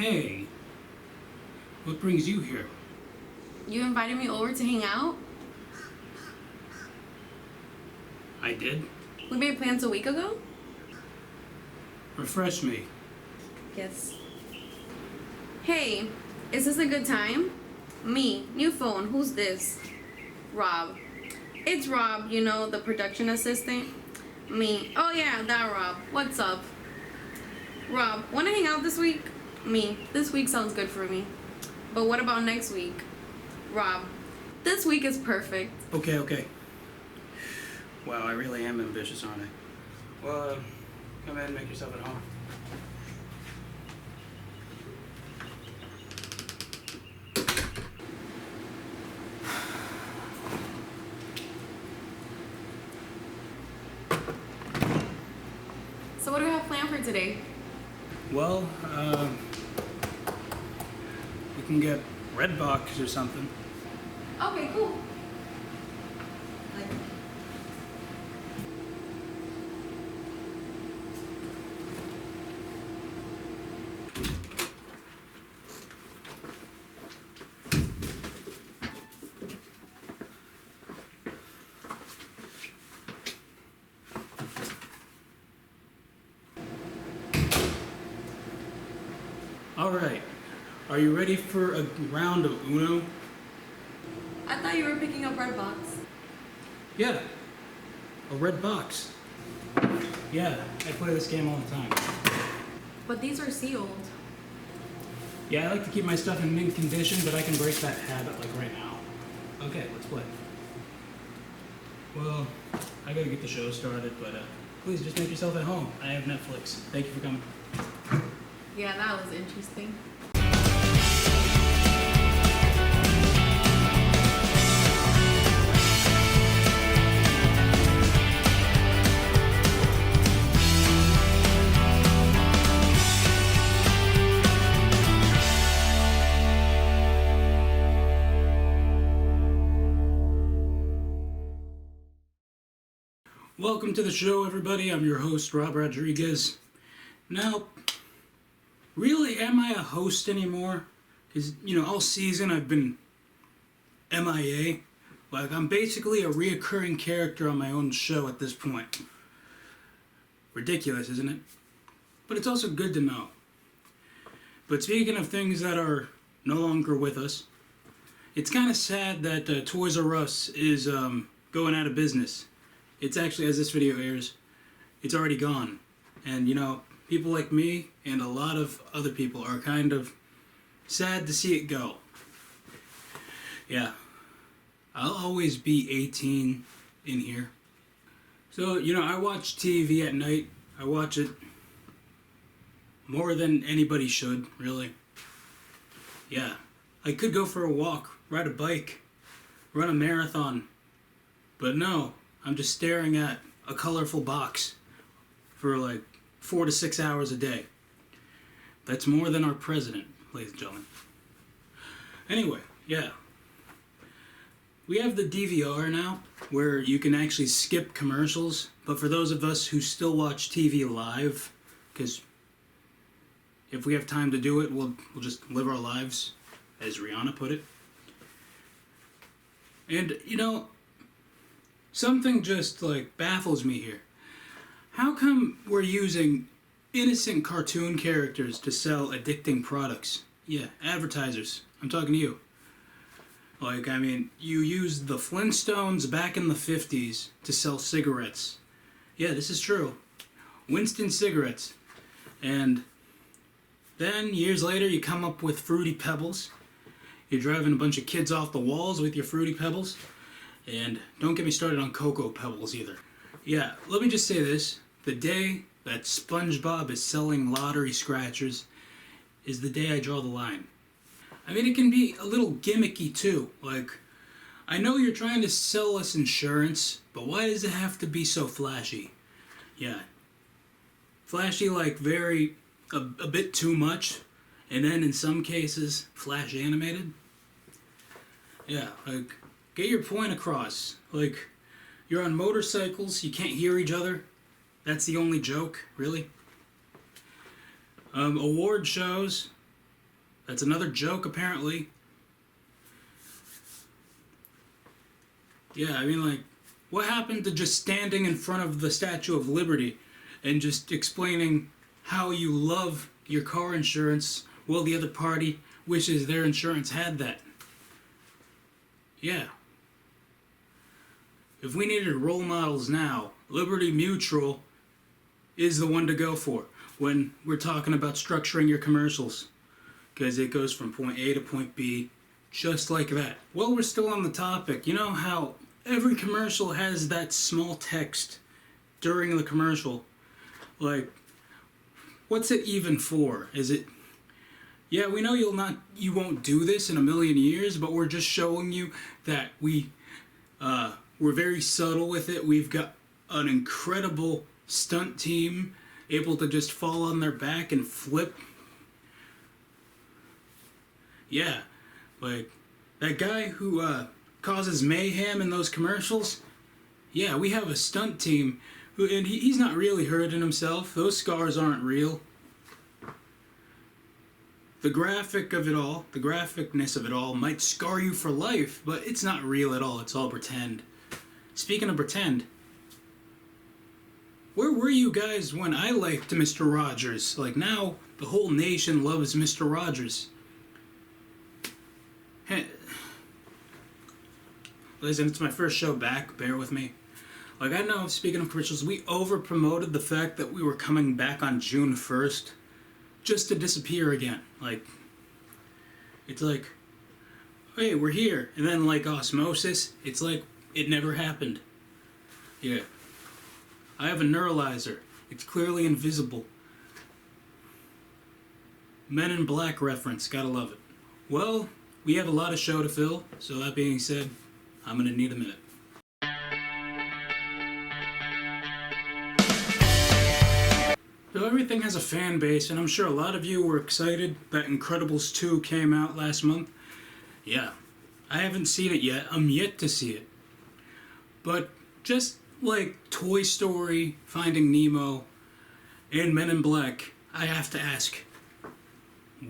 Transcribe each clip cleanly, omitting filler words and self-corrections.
Hey, what brings you here? You invited me over to hang out? I did? We made plans a week ago? Refresh me. Yes. Hey, is this a good time? Me, new phone, who's this? Rob. It's Rob, you know, the production assistant. Me. Oh yeah, that Rob. What's up? Rob, wanna hang out this week? Me. This week sounds good for me. But what about next week? Rob. This week is perfect. Okay. Wow, I really am ambitious, aren't I? Well, come in and make yourself at home. So what do we have planned for today? Well, we can get Redbox or something. Okay, cool. Alright, are you ready for a round of Uno? I thought you were picking up Redbox. Yeah, a red box. Yeah, I play this game all the time. But these are sealed. Yeah, I like to keep my stuff in mint condition, but I can break that habit like right now. Okay, let's play. Well, I gotta get the show started, but please just make yourself at home. I have Netflix. Thank you for coming. Yeah, that was interesting. Welcome to the show, everybody. I'm your host, Rob Rodriguez. Now, really, am I a host anymore? Because, all season I've been MIA. Like, I'm basically a reoccurring character on my own show at this point. Ridiculous, isn't it? But it's also good to know. But speaking of things that are no longer with us, it's kind of sad that Toys R Us is going out of business. It's actually, as this video airs, it's already gone. And, people like me and a lot of other people are kind of sad to see it go. Yeah. I'll always be 18 in here. So, I watch TV at night. I watch it more than anybody should, really. Yeah. I could go for a walk, ride a bike, run a marathon. But no, I'm just staring at a colorful box for like 4 to 6 hours a day. That's more than our president, ladies and gentlemen. Anyway, yeah. We have the DVR now, where you can actually skip commercials. But for those of us who still watch TV live, because if we have time to do it, we'll just live our lives, as Rihanna put it. And, something just, baffles me here. How come we're using innocent cartoon characters to sell addicting products? Yeah, advertisers. I'm talking to you. You used the Flintstones back in the 50s to sell cigarettes. Yeah, this is true. Winston cigarettes. And then, years later, you come up with Fruity Pebbles. You're driving a bunch of kids off the walls with your Fruity Pebbles. And don't get me started on Cocoa Pebbles either. Yeah, let me just say this. The day that SpongeBob is selling lottery scratchers is the day I draw the line. It can be a little gimmicky too. I know you're trying to sell us insurance, but why does it have to be so flashy? Yeah. Flashy, a bit too much, and then in some cases, flash animated. Yeah, get your point across. You're on motorcycles, you can't hear each other. That's the only joke, really. Award shows, That's another joke, apparently. Yeah, I mean, like, what happened to just standing in front of the Statue of Liberty and just explaining how you love your car insurance while the other party wishes their insurance had that? Yeah. If we needed role models now, Liberty Mutual is the one to go for when we're talking about structuring your commercials. Because it goes from point A to point B just like that. While we're still on the topic, you know how every commercial has that small text during the commercial? Like, what's it even for? Is it, yeah, we know you won't do this in a million years, but we're just showing you that we're very subtle with it. We've got an incredible stunt team able to just fall on their back and flip. Yeah, like that guy who causes mayhem in those commercials. Yeah, we have a stunt team who, and he's not really hurting himself. Those scars aren't real. The graphic of it all, the graphicness of it all might scar you for life, but it's not real at all. It's all pretend. Speaking of pretend, where were you guys when I liked Mr. Rogers? Like, now the whole nation loves Mr. Rogers. Hey, listen, it's my first show back. Bear with me. Like, I know, speaking of commercials, we over-promoted the fact that we were coming back on June 1st just to disappear again. Like, it's like, hey, we're here. And then, like osmosis, it's like it never happened. Yeah. I have a neuralizer. It's clearly invisible. Men in Black reference. Gotta love it. Well, we have a lot of show to fill, so that being said, I'm gonna need a minute. So everything has a fan base, and I'm sure a lot of you were excited that Incredibles 2 came out last month. Yeah, I haven't seen it yet. I'm yet to see it. But just like Toy Story, Finding Nemo, and Men in Black, I have to ask,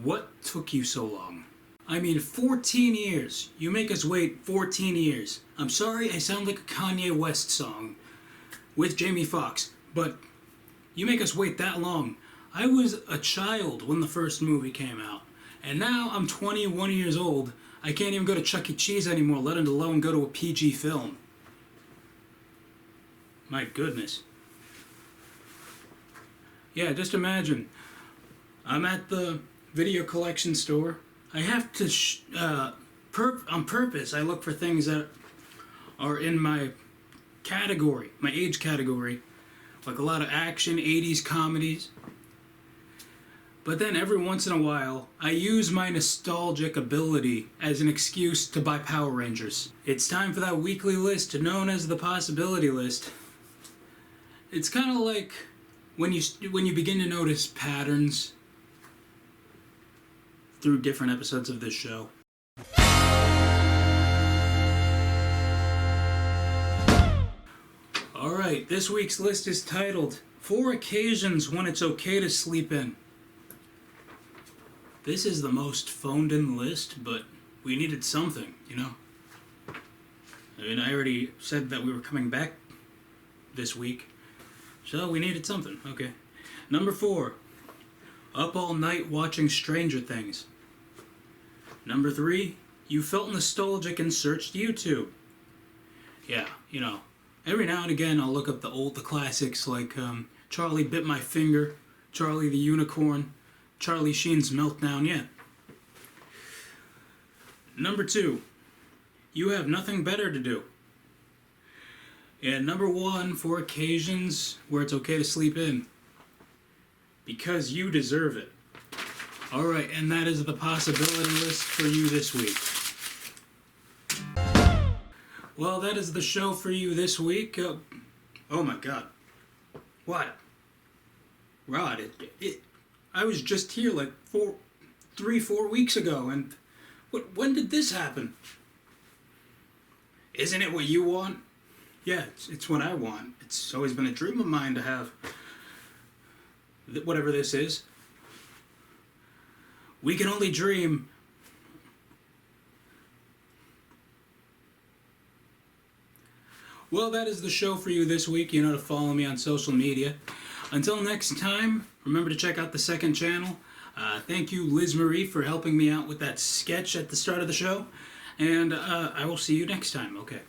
what took you so long? I mean, 14 years. You make us wait 14 years. I'm sorry, I sound like a Kanye West song with Jamie Foxx, but you make us wait that long. I was a child when the first movie came out, and now I'm 21 years old. I can't even go to Chuck E. Cheese anymore, let alone go to a PG film. My goodness. Yeah, just imagine. I'm at the video collection store. I have to, on purpose, I look for things that are in my category, my age category. Like a lot of action, 80s comedies. But then every once in a while, I use my nostalgic ability as an excuse to buy Power Rangers. It's time for that weekly list known as the possibility list. It's kind of like when you begin to notice patterns through different episodes of this show. Alright, this week's list is titled 4 Occasions When It's Okay to Sleep In. This is the most phoned in list, but we needed something, you know? I mean, I already said that we were coming back this week, so we needed something, okay. Number 4, up all night watching Stranger Things. Number 3, you felt nostalgic and searched YouTube. Yeah, you know, every now and again I'll look up the classics like Charlie Bit My Finger, Charlie the Unicorn, Charlie Sheen's Meltdown, yeah. Number 2, you have nothing better to do. And number 1, for occasions where it's okay to sleep in. Because you deserve it. Alright, and that is the possibility list for you this week. Well, that is the show for you this week. Oh my god. What? Rod, I was just here like 4 weeks ago, and when did this happen? Isn't it what you want? Yeah, it's what I want. It's always been a dream of mine to have whatever this is. We can only dream. Well, that is the show for you this week. You know to follow me on social media. Until next time, remember to check out the second channel. Thank you, Liz Marie, for helping me out with that sketch at the start of the show. And I will see you next time. Okay.